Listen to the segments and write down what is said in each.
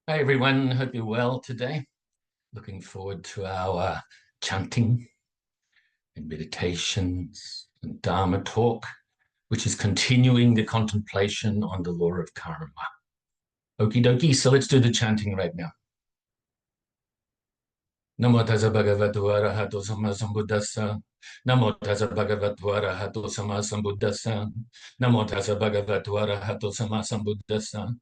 Hi everyone, hope you're well today. Looking forward to our chanting and meditations and Dharma Talk, which is continuing the contemplation on the law of karma. Okie dokie, so let's do the chanting right now. Namo Tassa Bhagavato Arahato Samma Sambuddhassa. Namo Tassa Bhagavato Arahato Samma Sambuddhassa. Namo Tassa Bhagavato Arahato Samma Sambuddhassa.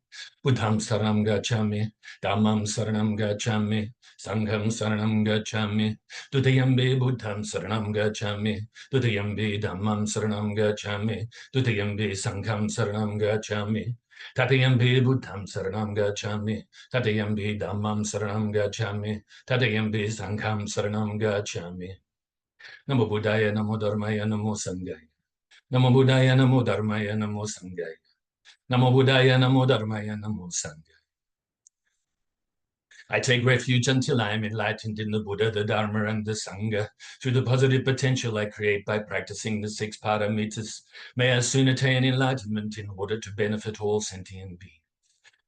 Buddham Saranam Gacchami. Dhammam Saranam Gacchami. Sangham Saranam Gacchami. Tutayambi Buddham Saranam Gacchami. Tutayambi Dhammam Saranam Gacchami. Tutayambi Sangham Saranam Gacchami. Tatayambi Buddham Saranam Gacchami. Tatayambi Dhammam Saranam Gacchami. Tatayambi Sangham Saranam Gacchami. Namo Buddhaya, Namo Dharmaya, Namo Sanghaya. Namo Buddhaya, Namo Dharmaya, Namo Sanghaya. Namo Buddhaya, Namo Dharmaya, Namo Sanghaya. I take refuge until I am enlightened in the Buddha, the Dharma, and the Sangha. Through the positive potential I create by practicing the 6 paramitas, may I soon attain enlightenment in order to benefit all sentient beings.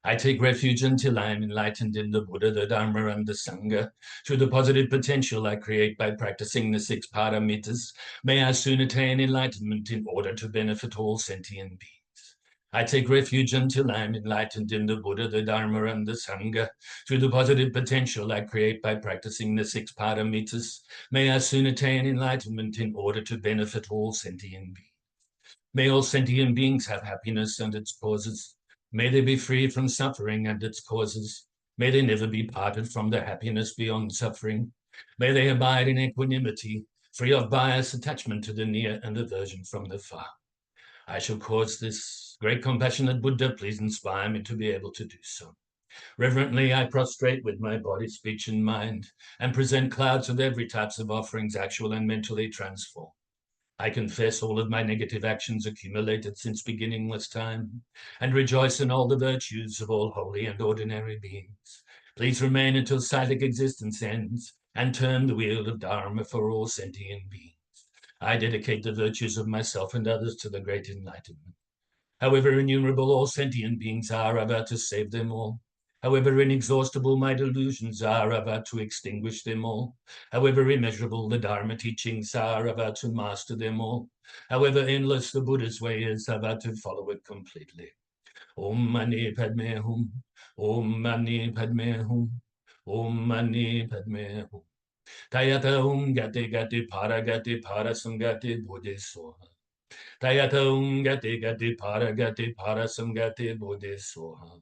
I take refuge until I am enlightened in the Buddha, the Dharma, and the Sangha. Through the positive potential I create by practicing the 6 paramitas, may I soon attain enlightenment in order to benefit all sentient beings. I take refuge until I am enlightened in the Buddha, the Dharma, and the Sangha. Through the positive potential I create by practicing the 6 paramitas, may I soon attain enlightenment in order to benefit all sentient beings. May all sentient beings have happiness and its causes. May they be free from suffering and its causes. May they never be parted from their happiness beyond suffering. May they abide in equanimity, free of bias, attachment to the near, and aversion from the far. I shall cause this great compassionate Buddha, please inspire me to be able to do so. Reverently, I prostrate with my body, speech, and mind, and present clouds of every types of offerings, actual and mentally transformed. I confess all of my negative actions accumulated since beginningless time, and rejoice in all the virtues of all holy and ordinary beings. Please remain until cyclic existence ends, and turn the wheel of Dharma for all sentient beings. I dedicate the virtues of myself and others to the great enlightenment. However innumerable all sentient beings are, I vow to save them all. However inexhaustible my delusions are, I vow to extinguish them all. However immeasurable the Dharma teachings are, I vow to master them all. However endless the Buddha's way is, I vow to follow it completely. Om Mani Padme Hum. Om Mani Padme Hum. Om Mani Padme Hum. Tayata Gati Gati Parasangati Bodhisoha. Tayata Gati Parasangati Bodhisoha.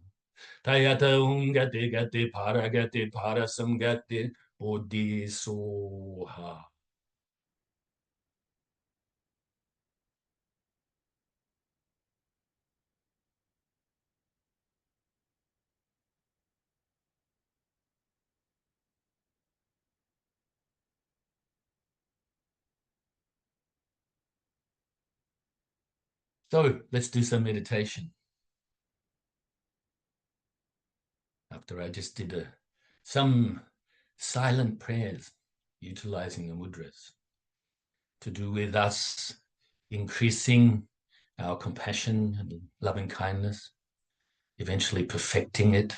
Tayata Gati Parasangati Bodhisoha. So let's do some meditation. After I just did some silent prayers utilizing the mudras to do with us increasing our compassion and loving kindness, eventually perfecting it,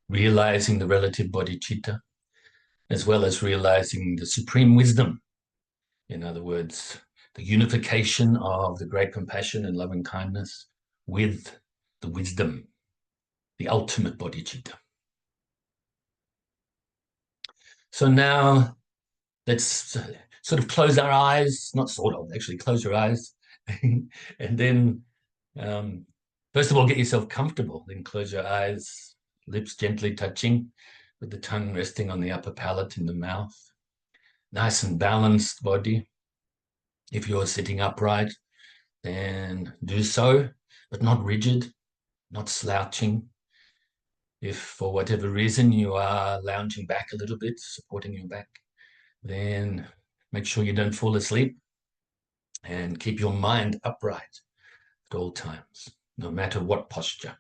realizing the relative bodhicitta, as well as realizing the supreme wisdom. In other words, the unification of the great compassion and loving kindness with the wisdom, the ultimate bodhicitta. So now let's sort of close our eyes, not sort of, actually close your eyes. And then, first of all, get yourself comfortable. Then close your eyes, lips gently touching, with the tongue resting on the upper palate in the mouth. Nice and balanced body. If you're sitting upright, then do so, but not rigid, not slouching. If for whatever reason you are lounging back a little bit, supporting your back, then make sure you don't fall asleep and keep your mind upright at all times, no matter what posture.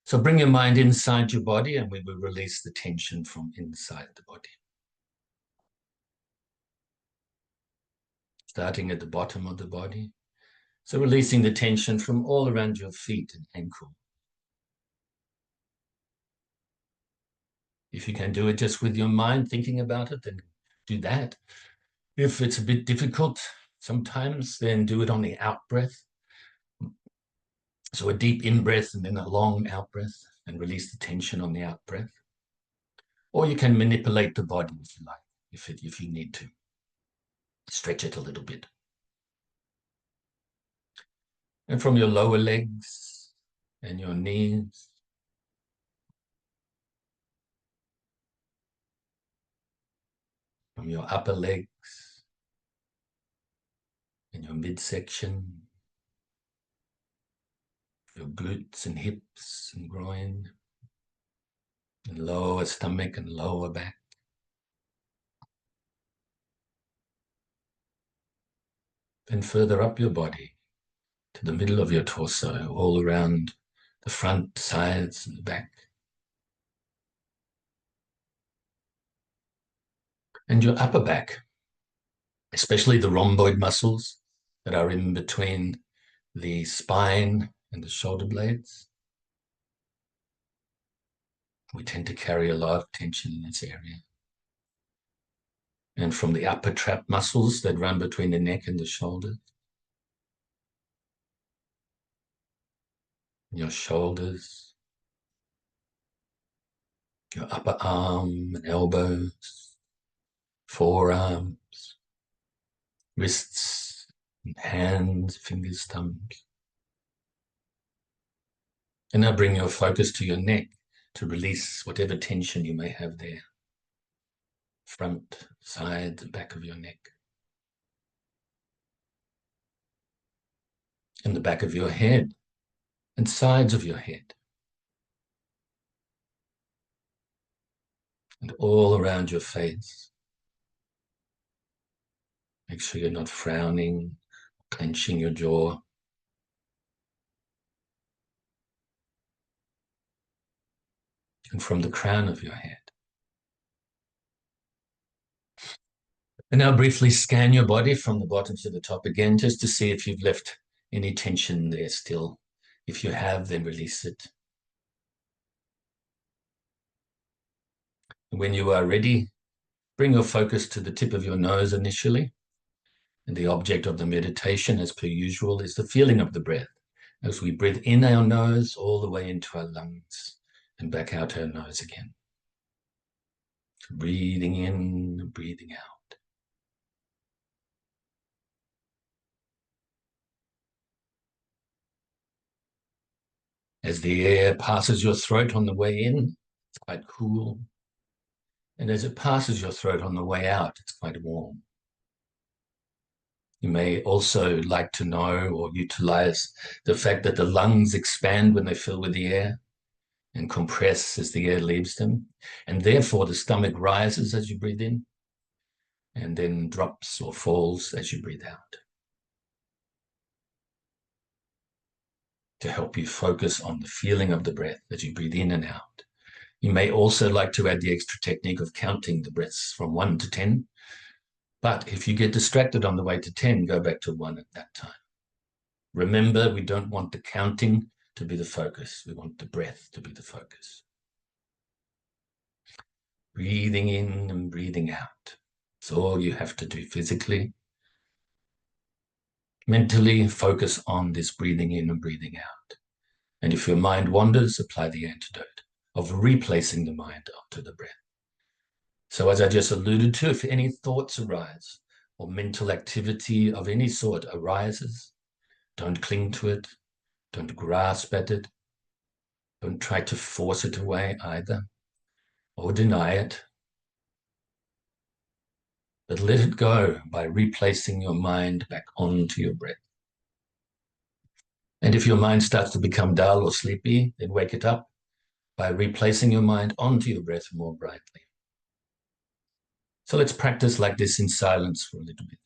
So bring your mind inside your body and we will release the tension from inside the body. Starting at the bottom of the body. So releasing the tension from all around your feet and ankle. If you can do it just with your mind, thinking about it, then do that. If it's a bit difficult sometimes, then do it on the out breath. So a deep in-breath and then a long out-breath, and release the tension on the out-breath. Or you can manipulate the body if you like, if you need to. Stretch it a little bit. And from your lower legs and your knees, from your upper legs and your midsection, your glutes and hips and groin, and lower stomach and lower back. Then further up your body to the middle of your torso, all around the front, sides, and the back. And your upper back, especially the rhomboid muscles that are in between the spine and the shoulder blades. We tend to carry a lot of tension in this area. And from the upper trap muscles that run between the neck and the shoulders, your shoulders, your upper arm and elbows, forearms, wrists, and hands, fingers, thumbs. And now bring your focus to your neck to release whatever tension you may have there. Front, side, and back of your neck. And the back of your head and sides of your head. And all around your face. Make sure you're not frowning, clenching your jaw. And from the crown of your head. And now briefly scan your body from the bottom to the top again, just to see if you've left any tension there still. If you have, then release it. And when you are ready, bring your focus to the tip of your nose initially. And the object of the meditation, as per usual, is the feeling of the breath. As we breathe in our nose all the way into our lungs and back out our nose again. Breathing in and breathing out. As the air passes your throat on the way in, it's quite cool. And as it passes your throat on the way out, it's quite warm. You may also like to know or utilize the fact that the lungs expand when they fill with the air and compress as the air leaves them. And therefore the stomach rises as you breathe in and then drops or falls as you breathe out. To help you focus on the feeling of the breath as you breathe in and out. You may also like to add the extra technique of counting the breaths from 1 to 10. But if you get distracted on the way to 10, go back to 1 at that time. Remember, we don't want the counting to be the focus. We want the breath to be the focus. Breathing in and breathing out. It's all you have to do physically. Mentally, focus on this breathing in and breathing out. And if your mind wanders, apply the antidote of replacing the mind onto the breath. So as I just alluded to, if any thoughts arise or mental activity of any sort arises, don't cling to it, don't grasp at it, don't try to force it away either, or deny it, but let it go by replacing your mind back onto your breath. And if your mind starts to become dull or sleepy, then wake it up by replacing your mind onto your breath more brightly. So let's practice like this in silence for a little bit.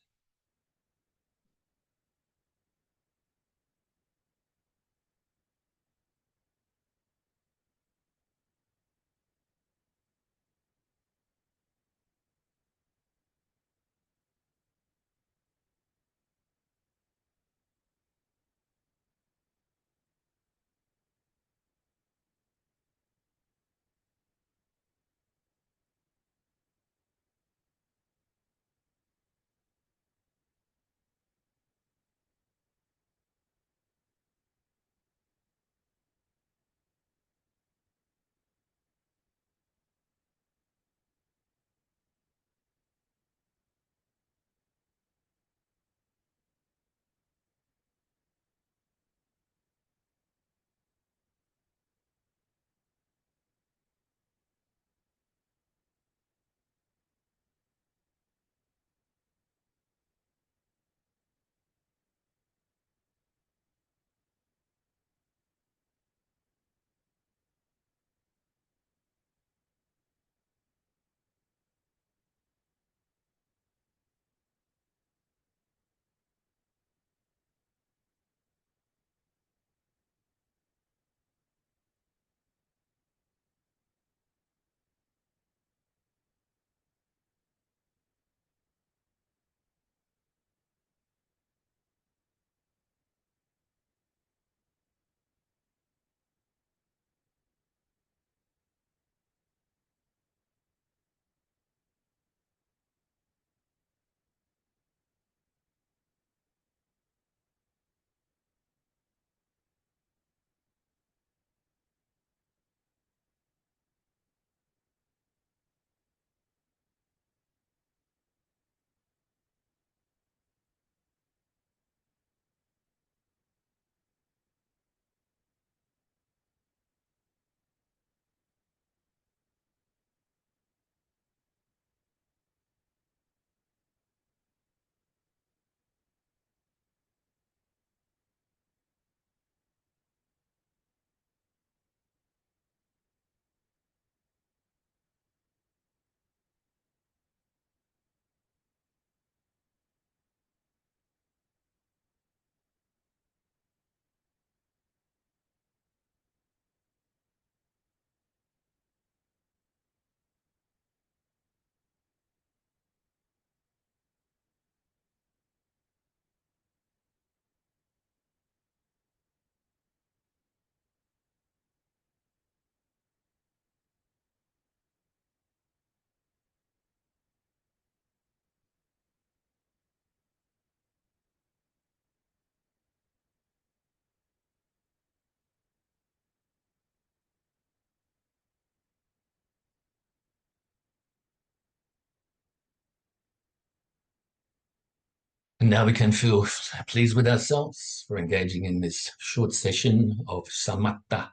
And now we can feel pleased with ourselves for engaging in this short session of samatha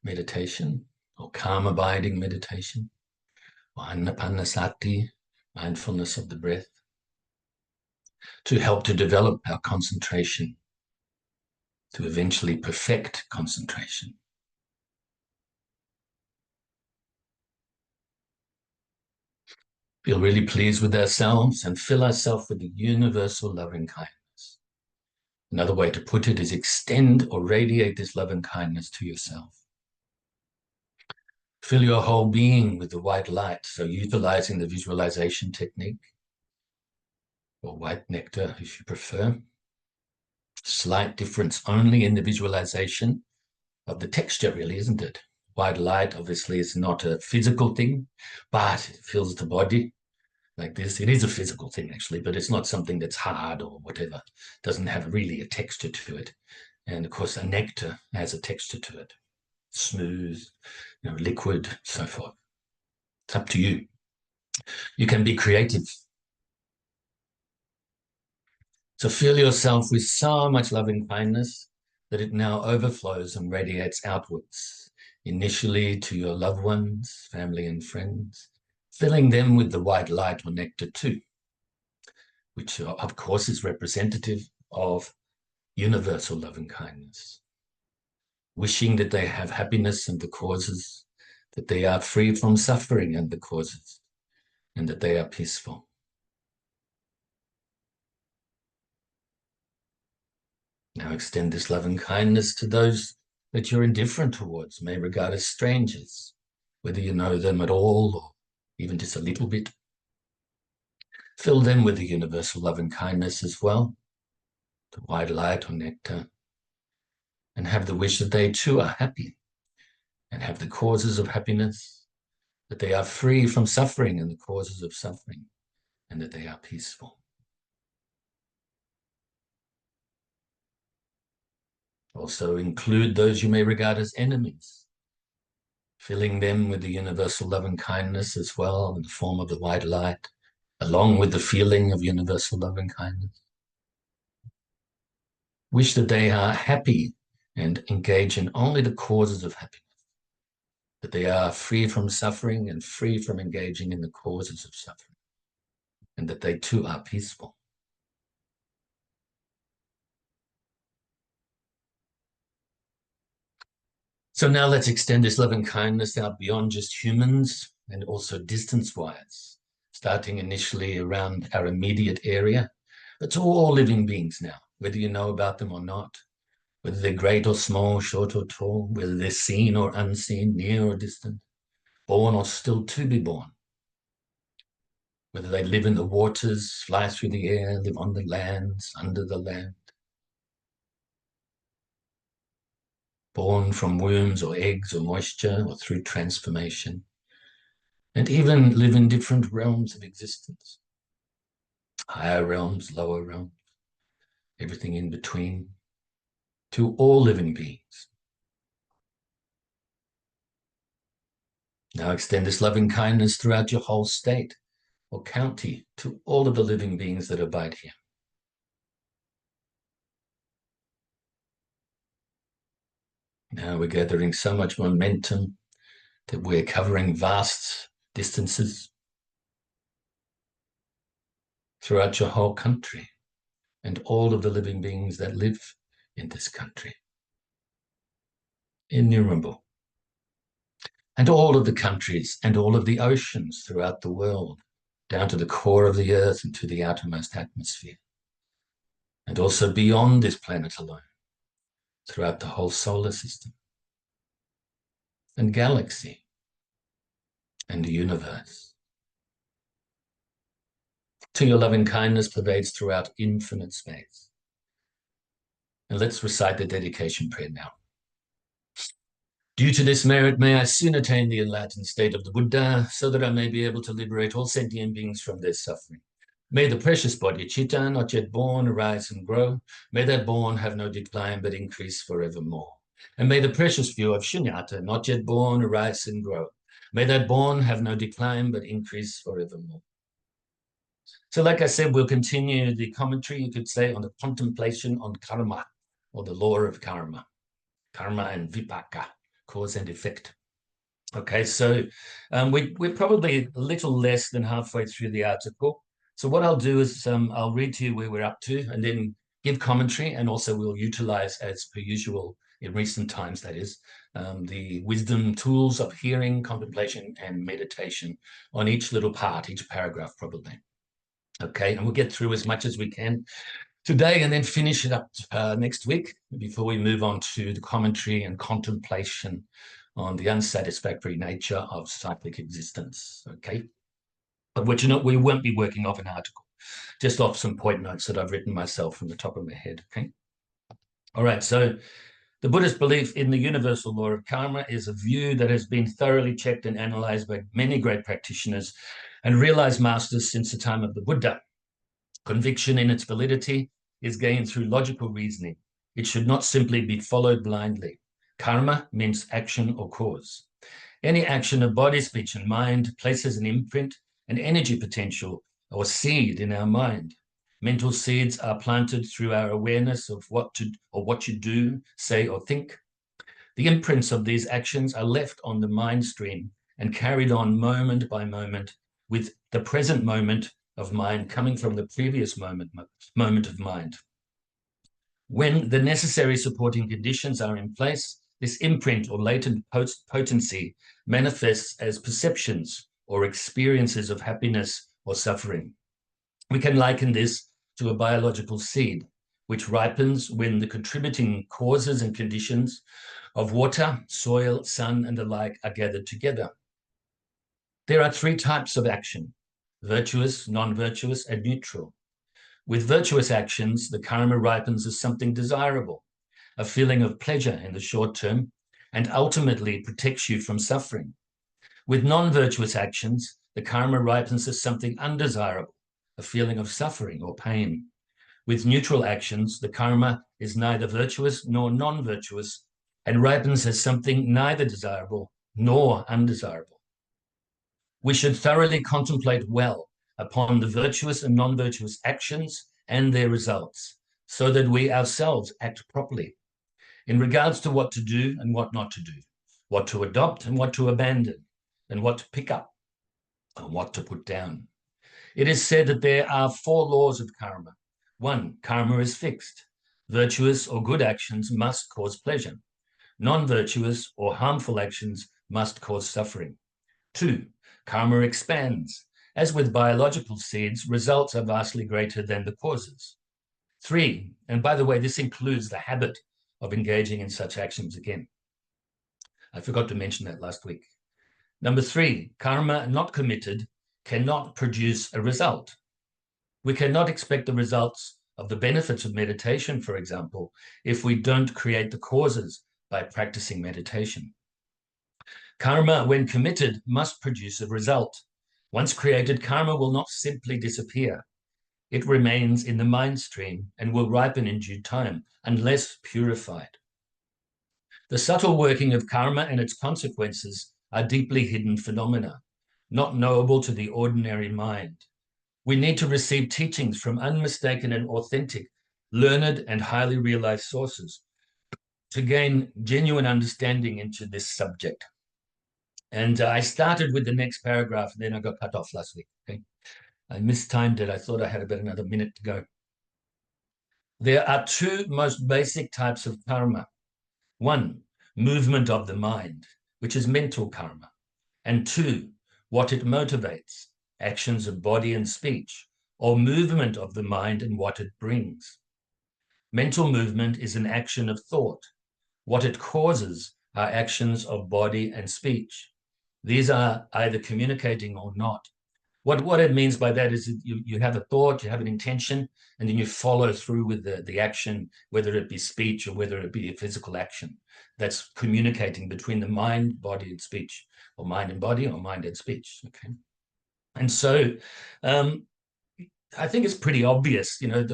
meditation, or calm abiding meditation, or anapanasati, mindfulness of the breath, to help to develop our concentration, to eventually perfect concentration. Feel really pleased with ourselves and fill ourselves with the universal loving kindness. Another way to put it is extend or radiate this loving kindness to yourself. Fill your whole being with the white light, so utilizing the visualization technique, or white nectar if you prefer. Slight difference only in the visualization of the texture, really, isn't it? White light obviously is not a physical thing, but it fills the body like this. It is a physical thing, actually, but it's not something that's hard or whatever. It doesn't have really a texture to it. And of course, a nectar has a texture to it. Smooth, liquid, so forth. It's up to you. You can be creative. So fill yourself with so much loving kindness that it now overflows and radiates outwards, initially to your loved ones, family and friends, filling them with the white light or nectar too, which of course is representative of universal loving kindness. Wishing that they have happiness and the causes, that they are free from suffering and the causes, and that they are peaceful. Now extend this loving kindness to those that you're indifferent towards, may regard as strangers, whether you know them at all or even just a little bit. Fill them with the universal loving kindness as well, the white light or nectar, and have the wish that they too are happy and have the causes of happiness, that they are free from suffering and the causes of suffering, and that they are peaceful. Also include those you may regard as enemies, filling them with the universal loving kindness as well in the form of the white light, along with the feeling of universal loving kindness. Wish that they are happy and engage in only the causes of happiness, that they are free from suffering and free from engaging in the causes of suffering, and that they too are peaceful. So now let's extend this loving kindness out beyond just humans and also distance-wise, starting initially around our immediate area, but to all living beings now, whether you know about them or not, whether they're great or small, short or tall, whether they're seen or unseen, near or distant, born or still to be born, whether they live in the waters, fly through the air, live on the lands, under the land, born from wombs or eggs or moisture or through transformation, and even live in different realms of existence, higher realms, lower realms, everything in between, to all living beings. Now extend this loving kindness throughout your whole state or county to all of the living beings that abide here. Now we're gathering so much momentum that we're covering vast distances throughout your whole country and all of the living beings that live in this country. Innumerable. And all of the countries and all of the oceans throughout the world, down to the core of the earth and to the outermost atmosphere. And also beyond this planet alone, throughout the whole solar system and galaxy and the universe. Till your loving kindness pervades throughout infinite space. And let's recite the dedication prayer now. Due to this merit, may I soon attain the enlightened state of the Buddha, so that I may be able to liberate all sentient beings from their suffering. May the precious Bodhicitta, not yet born, arise and grow. May that born have no decline, but increase forevermore. And may the precious view of Shunyata, not yet born, arise and grow. May that born have no decline, but increase forevermore. So like I said, we'll continue the commentary, you could say, on the contemplation on karma, or the law of karma. Karma and vipaka, cause and effect. Okay, so we're probably a little less than halfway through the article. So what I'll do is I'll read to you where we're up to and then give commentary, and also we'll utilize, as per usual in recent times, that is, the wisdom tools of hearing, contemplation, and meditation on each little part, each paragraph probably. Okay, and we'll get through as much as we can today and then finish it up next week before we move on to the commentary and contemplation on the unsatisfactory nature of cyclic existence, okay? Of which we won't be working off an article, just off some point notes that I've written myself from the top of my head, okay? All right, so the Buddhist belief in the universal law of karma is a view that has been thoroughly checked and analyzed by many great practitioners and realized masters since the time of the Buddha. Conviction in its validity is gained through logical reasoning. It should not simply be followed blindly. Karma means action or cause. Any action of body, speech, and mind places an imprint, an energy potential, or seed in our mind. Mental seeds are planted through our awareness of what you do, say, or think. The imprints of these actions are left on the mind stream and carried on moment by moment, with the present moment of mind coming from the previous moment of mind. When the necessary supporting conditions are in place, this imprint or latent potency manifests as perceptions or experiences of happiness or suffering. We can liken this to a biological seed, which ripens when the contributing causes and conditions of water, soil, sun, and the like are gathered together. There are three types of action: virtuous, non-virtuous, and neutral. With virtuous actions, the karma ripens as something desirable, a feeling of pleasure in the short term, and ultimately protects you from suffering. With non-virtuous actions, the karma ripens as something undesirable, a feeling of suffering or pain. With neutral actions, the karma is neither virtuous nor non-virtuous and ripens as something neither desirable nor undesirable. We should thoroughly contemplate well upon the virtuous and non-virtuous actions and their results, so that we ourselves act properly in regards to what to do and what not to do, what to adopt and what to abandon, and what to pick up and what to put down. It is said that there are 4 laws of karma. 1, karma is fixed. Virtuous or good actions must cause pleasure. Non-virtuous or harmful actions must cause suffering. 2, karma expands. As with biological seeds, results are vastly greater than the causes. 3, and by the way, this includes the habit of engaging in such actions again. I forgot to mention that last week. Number 3, karma not committed cannot produce a result. We cannot expect the results of the benefits of meditation, for example, if we don't create the causes by practicing meditation. Karma, when committed, must produce a result. Once created, karma will not simply disappear. It remains in the mind stream and will ripen in due time, unless purified. The subtle working of karma and its consequences are deeply hidden phenomena, not knowable to the ordinary mind. We need to receive teachings from unmistaken and authentic, learned and highly realized sources to gain genuine understanding into this subject. And I started with the next paragraph, and then I got cut off last week. Okay, I mistimed it. I thought I had about another minute to go. There are 2 most basic types of karma. 1, movement of the mind, which is mental karma. And 2, what it motivates, actions of body and speech, or movement of the mind and what it brings. Mental movement is an action of thought. What it causes are actions of body and speech. These are either communicating or not. What it means by that is that you have a thought, you have an intention, and then you follow through with the action, whether it be speech or whether it be a physical action. That's communicating between the mind, body, and speech, or mind and body, or mind and speech. Okay, and so I think it's pretty obvious. You know,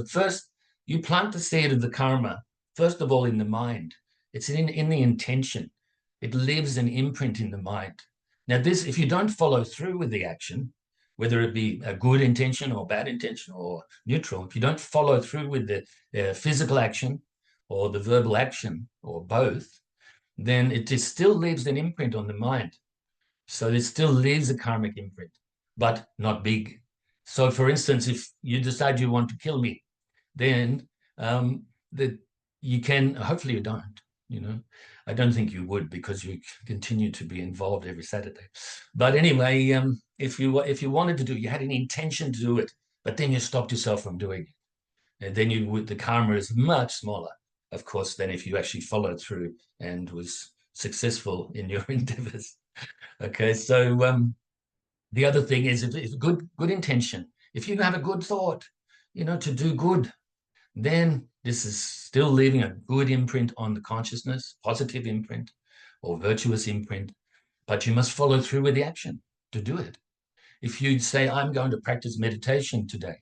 you plant the seed of the karma first of all in the mind. It's in the intention. It leaves an imprint in the mind. Now, this, if you don't follow through with the action, whether it be a good intention or bad intention or neutral, if you don't follow through with the physical action or the verbal action or both, then it just still leaves an imprint on the mind. So it still leaves a karmic imprint, but not big. So for instance, if you decide you want to kill me, then you can, hopefully you don't, I don't think you would, because you continue to be involved every Saturday. But anyway, if you wanted to do, you had an intention to do it, but then you stopped yourself from doing it, and then the karma is much smaller, of course, than if you actually followed through and was successful in your endeavors. Okay, so the other thing is, if good intention, if you have a good thought, to do good, then this is still leaving a good imprint on the consciousness, positive imprint or virtuous imprint, but you must follow through with the action to do it. If you say, I'm going to practice meditation today,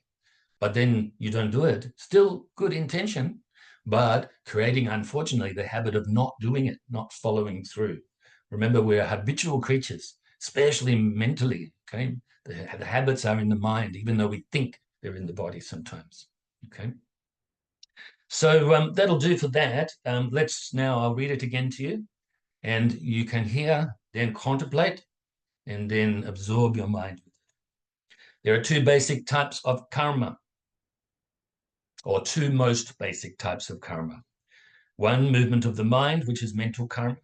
but then you don't do it, still good intention, but creating, unfortunately, the habit of not doing it, not following through. Remember, we're habitual creatures, especially mentally, okay? The habits are in the mind, even though we think they're in the body sometimes, okay? So that'll do for that. I'll read it again to you, and you can hear, then contemplate, and then absorb your mind. There are two basic types of karma, or two most basic types of karma. One, movement of the mind, which is mental karma,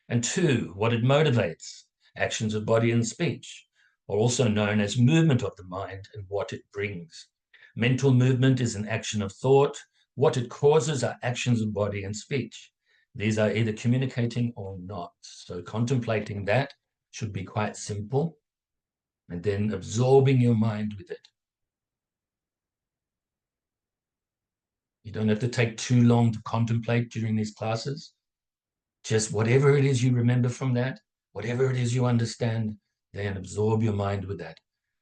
and two, what it motivates, actions of body and speech, or also known as movement of the mind and what it brings. Mental movement is an action of thought. What it causes are actions of body and speech. These are either communicating or not. So contemplating that should be quite simple, and then absorbing your mind with it. You don't have to take too long to contemplate during these classes. Just whatever it is you remember from that, whatever it is you understand, then absorb your mind with that.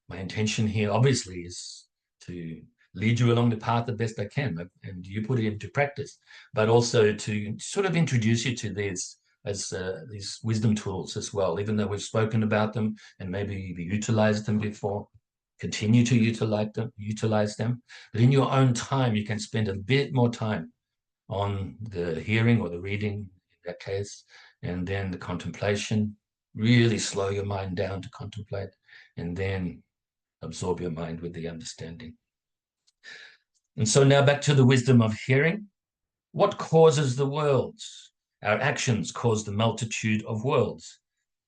My intention here, obviously, is to lead you along the path the best I can, and you put it into practice, but also to sort of introduce you to these as these wisdom tools as well, even though we've spoken about them and maybe utilized them before. Continue to utilize them, but in your own time, you can spend a bit more time on the hearing or the reading in that case, and then the contemplation. Really slow your mind down to contemplate, and then absorb your mind with the understanding. And so now back to the wisdom of hearing. What causes the worlds? Our actions cause the multitude of worlds.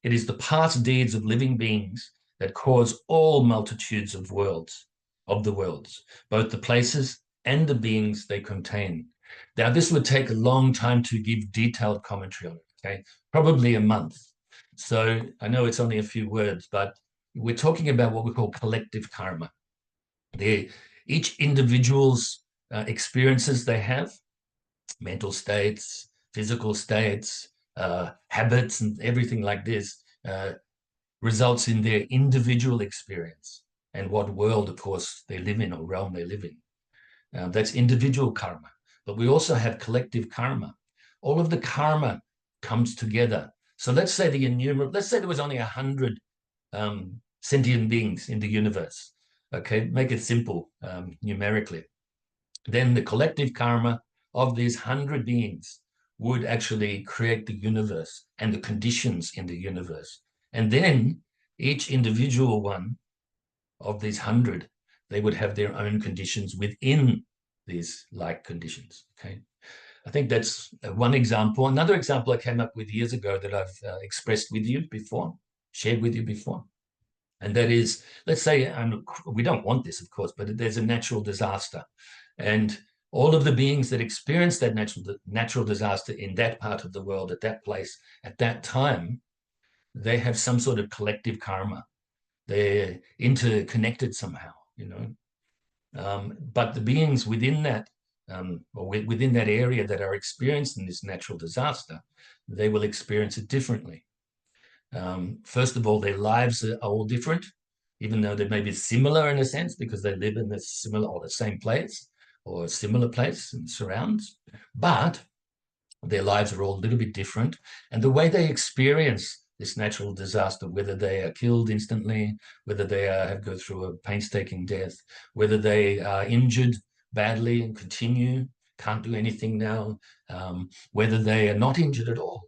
It is the past deeds of living beings that cause all multitudes of worlds, both the places and the beings they contain. Now, this would take a long time to give detailed commentary on it, okay? Probably a month. So I know it's only a few words, but we're talking about what we call collective karma. Each individual's experiences they have, mental states, physical states, habits, and everything like this, results in their individual experience and what world, of course, they live in or realm they live in. That's individual karma. But we also have collective karma. All of the karma comes together. So let's say there was only 100 sentient beings in the universe. Okay, make it simple numerically. Then the collective karma of these 100 beings would actually create the universe and the conditions in the universe. And then each individual one of these 100, they would have their own conditions within these like conditions, okay? I think that's one example. Another example I came up with years ago that I've expressed with you before, shared with you before. And that is, let's say, we don't want this, of course, but there's a natural disaster. And all of the beings that experience that natural disaster in that part of the world, at that place, at that time, they have some sort of collective karma. They're interconnected somehow, but the beings within that, or within that area that are experiencing this natural disaster, they will experience it differently. First of all, their lives are all different, even though they may be similar in a sense because they live in the similar or the same place or a similar place and surrounds, but their lives are all a little bit different. And the way they experience this natural disaster, whether they are killed instantly, whether they have go through a painstaking death, whether they are injured badly and continue, can't do anything now, whether they are not injured at all,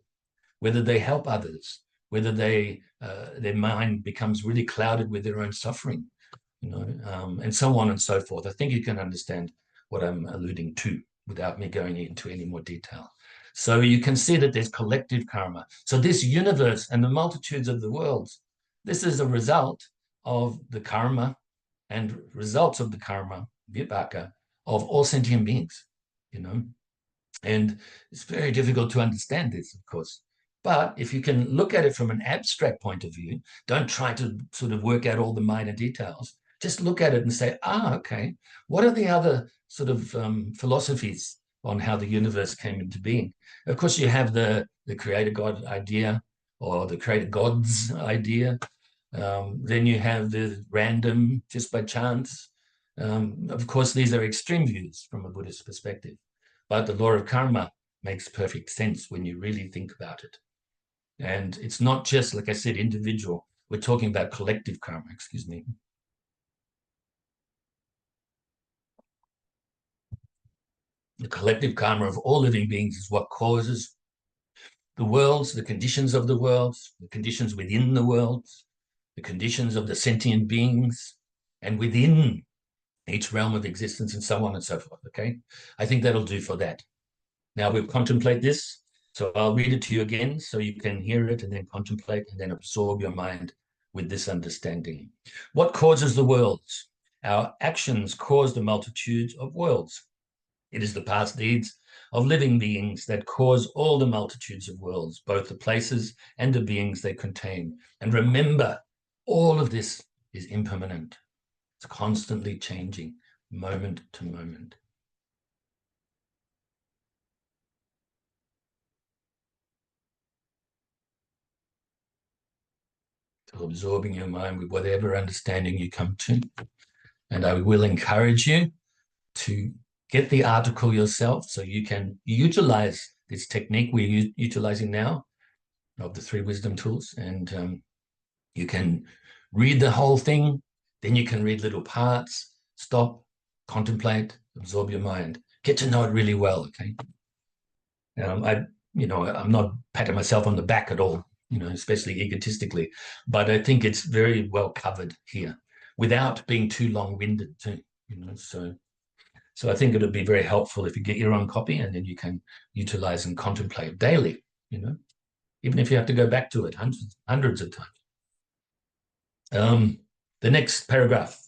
whether they help others, whether their mind becomes really clouded with their own suffering, and so on and so forth. I think you can understand what I'm alluding to without me going into any more detail. So you can see that there's collective karma. So this universe and the multitudes of the worlds, this is a result of the karma and results of the karma, vipaka, of all sentient beings, And it's very difficult to understand this, of course. But if you can look at it from an abstract point of view, don't try to sort of work out all the minor details. Just look at it and say, okay, what are the other sort of philosophies on how the universe came into being? Of course, you have the creator God idea or the creator gods idea. Then you have the random, just by chance. Of course, these are extreme views from a Buddhist perspective. But the law of karma makes perfect sense when you really think about it. And it's not just, like I said, individual. We're talking about collective karma, excuse me. The collective karma of all living beings is what causes the worlds, the conditions of the worlds, the conditions within the worlds, the conditions of the sentient beings, and within each realm of existence, and so on and so forth, okay? I think that'll do for that. Now we'll contemplate this. So I'll read it to you again so you can hear it and then contemplate and then absorb your mind with this understanding. What causes the worlds? Our actions cause the multitudes of worlds. It is the past deeds of living beings that cause all the multitudes of worlds, both the places and the beings they contain. And remember, all of this is impermanent. It's constantly changing, moment to moment. So absorbing your mind with whatever understanding you come to. And I will encourage you to get the article yourself so you can utilize this technique we're utilizing now of the 3 wisdom tools. And you can read the whole thing, then you can read little parts, stop, contemplate, absorb your mind, get to know it really well, okay? I'm not patting myself on the back at all, especially egotistically, but I think it's very well covered here without being too long-winded too, So I think it'll be very helpful if you get your own copy and then you can utilize and contemplate daily, even if you have to go back to it hundreds of times. The next paragraph.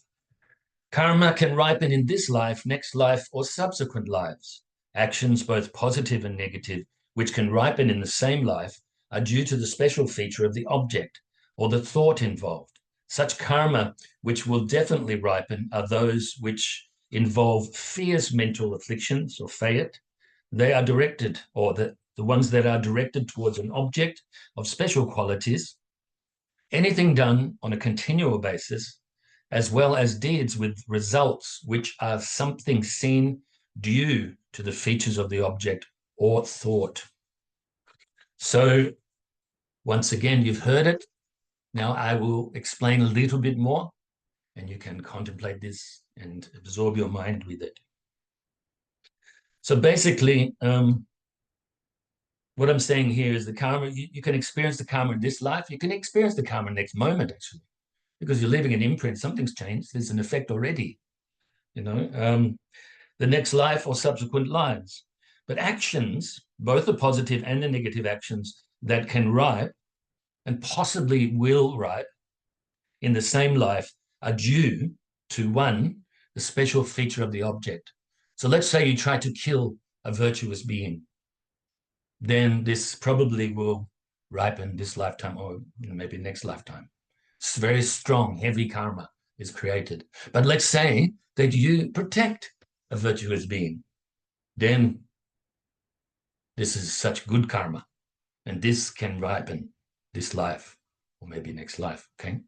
Karma can ripen in this life, next life, or subsequent lives. Actions, both positive and negative, which can ripen in the same life, are due to the special feature of the object or the thought involved. Such karma, which will definitely ripen, are those which involve fierce mental afflictions or fayat. They are directed, or the ones that are directed towards an object of special qualities. Anything done on a continual basis, as well as deeds with results which are something seen due to the features of the object or thought. So once again, you've heard it. Now I will explain a little bit more and you can contemplate this and absorb your mind with it. So basically, what I'm saying here is the karma, you can experience the karma in this life. You can experience the karma next moment, actually, because you're leaving an imprint. Something's changed. There's an effect already, the next life or subsequent lives. But actions, both the positive and the negative actions that can ripe and possibly will ripe in the same life are due to, one, the special feature of the object. So let's say you try to kill a virtuous being. Then this probably will ripen this lifetime or maybe next lifetime. It's very strong, heavy karma is created. But let's say that you protect a virtuous being. Then this is such good karma. And this can ripen this life or maybe next life, okay?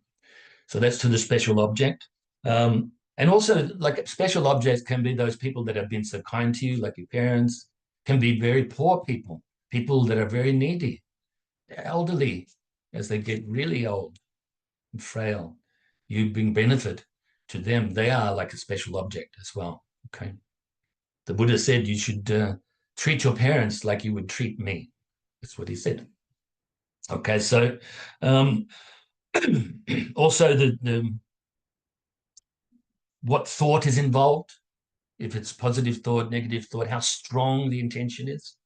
So that's to the special object. And also, like, special objects can be those people that have been so kind to you, like your parents, can be very poor people, people that are very needy, elderly, as they get really old and frail, you bring benefit to them. They are like a special object as well. Okay. The Buddha said you should treat your parents like you would treat me. That's what he said. Okay, so also the what thought is involved, if it's positive thought, negative thought, how strong the intention is.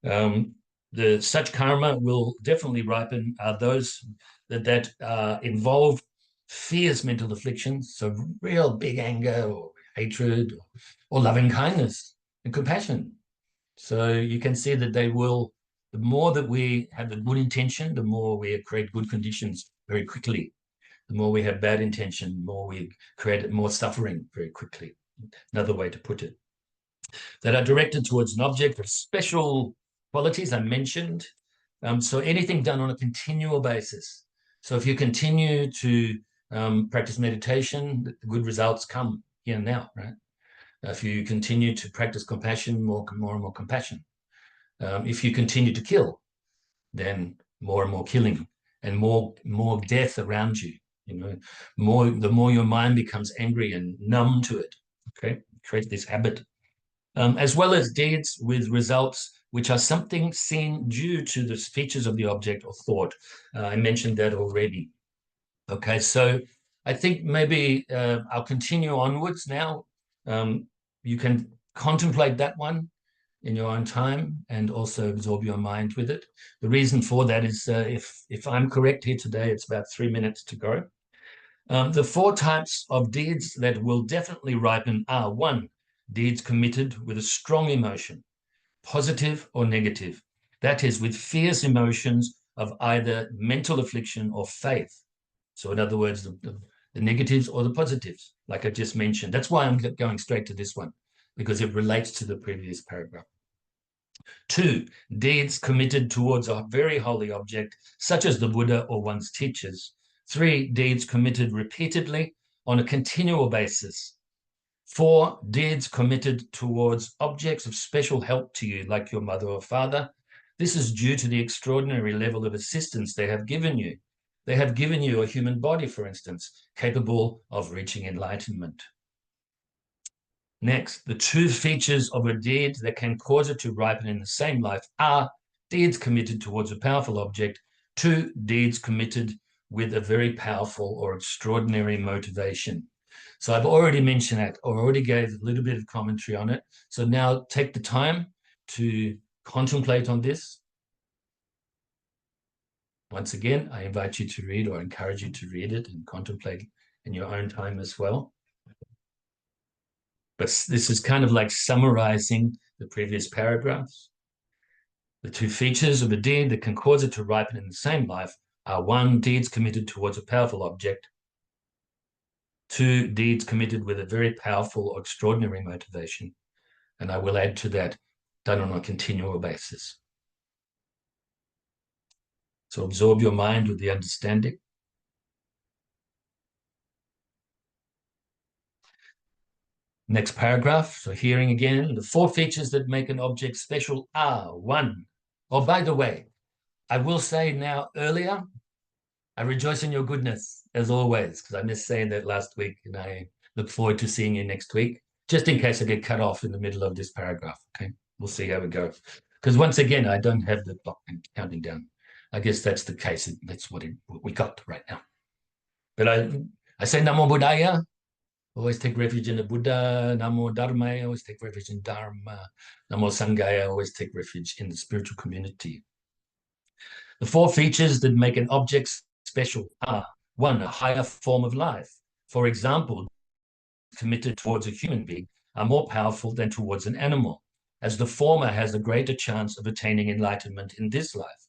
The such karma will definitely ripen those that involve fierce mental afflictions, so real big anger or hatred or loving kindness and compassion. So you can see that they will, the more that we have a good intention, the more we create good conditions very quickly. The more we have bad intention, the more we create more suffering very quickly. Another way to put it. That are directed towards an object of special qualities I mentioned. So anything done on a continual basis. So if you continue to practice meditation, the good results come here and now, right? If you continue to practice compassion, more and more compassion. If you continue to kill, then more and more killing and more death around you. You know, the more your mind becomes angry and numb to it. Okay, create this habit, as well as deeds with results which are something seen due to the features of the object or thought. I mentioned that already. Okay, so I think maybe I'll continue onwards now. You can contemplate that one in your own time and also absorb your mind with it. The reason for that is if I'm correct here today, it's about 3 minutes to go. The 4 types of deeds that will definitely ripen are: 1, deeds committed with a strong emotion, positive or negative. That is, with fierce emotions of either mental affliction or faith. So in other words, the negatives or the positives, like I just mentioned. That's why I'm going straight to this one, because it relates to the previous paragraph. 2, deeds committed towards a very holy object, such as the Buddha or one's teachers. 3, deeds committed repeatedly on a continual basis. 4, deeds committed towards objects of special help to you, like your mother or father. This is due to the extraordinary level of assistance they have given you. They have given you a human body, for instance, capable of reaching enlightenment. Next, the 2 features of a deed that can cause it to ripen in the same life are deeds committed towards a powerful object, 2, deeds committed with a very powerful or extraordinary motivation. So I've already mentioned that, or already gave a little bit of commentary on it. So now take the time to contemplate on this. Once again, I invite you to read or encourage you to read it and contemplate in your own time as well. But this is kind of like summarizing the previous paragraphs. The 2 features of a deed that can cause it to ripen in the same life are: 1, deeds committed towards a powerful object; 2, deeds committed with a very powerful or extraordinary motivation. And I will add to that, done on a continual basis. So absorb your mind with the understanding. Next paragraph, so hearing again, the 4 features that make an object special are: 1, oh, by the way, I will say now earlier, I rejoice in your goodness, as always, because I missed saying that last week, and I look forward to seeing you next week, just in case I get cut off in the middle of this paragraph, okay? We'll see how it goes. Because once again, I don't have the clock counting down. I guess that's the case. That's what we got right now. But I say Namo Buddhaya, always take refuge in the Buddha. Namo Dharma, always take refuge in Dharma. Namo Sanghaya, always take refuge in the spiritual community. The 4 features that make an object special are: 1, a higher form of life. For example, committed towards a human being are more powerful than towards an animal, as the former has a greater chance of attaining enlightenment in this life.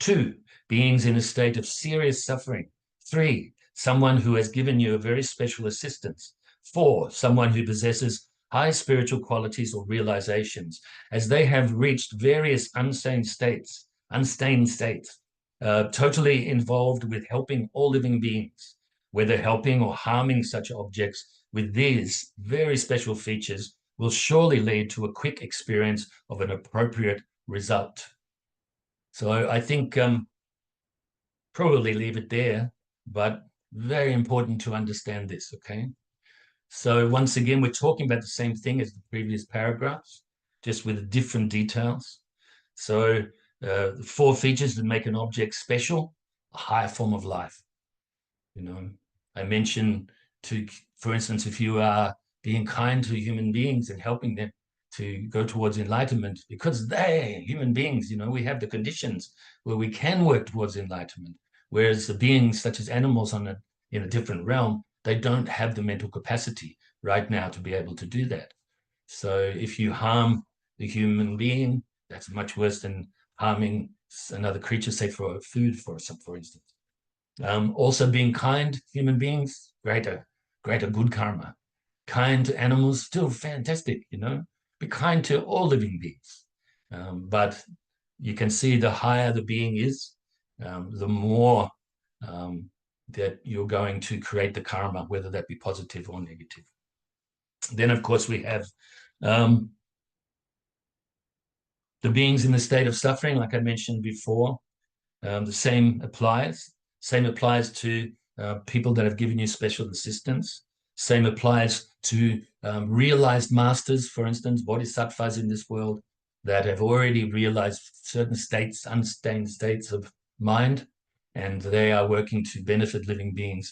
2, beings in a state of serious suffering. 3, someone who has given you a very special assistance. 4, someone who possesses high spiritual qualities or realizations, as they have reached various unstained states, totally involved with helping all living beings, whether helping or harming such objects with these very special features will surely lead to a quick experience of an appropriate result. So I think probably leave it there, but very important to understand this, okay? So once again, we're talking about the same thing as the previous paragraphs, just with different details. So the 4 features that make an object special: a higher form of life. I mentioned for instance, if you are being kind to human beings and helping them to go towards enlightenment, because they, human beings, we have the conditions where we can work towards enlightenment, whereas the beings such as animals in a different realm, they don't have the mental capacity right now to be able to do that. So if you harm the human being, that's much worse than harming another creature, say for food, for instance. Also being kind, human beings, greater good karma. Kind to animals, still fantastic, Be kind to all living beings. But you can see the higher the being is, the more that you're going to create the karma, whether that be positive or negative. Then, of course, we have the beings in the state of suffering, like I mentioned before. The same applies. Same applies to people that have given you special assistance. Same applies to realized masters, for instance, bodhisattvas in this world that have already realized certain states, unstained states of mind, and they are working to benefit living beings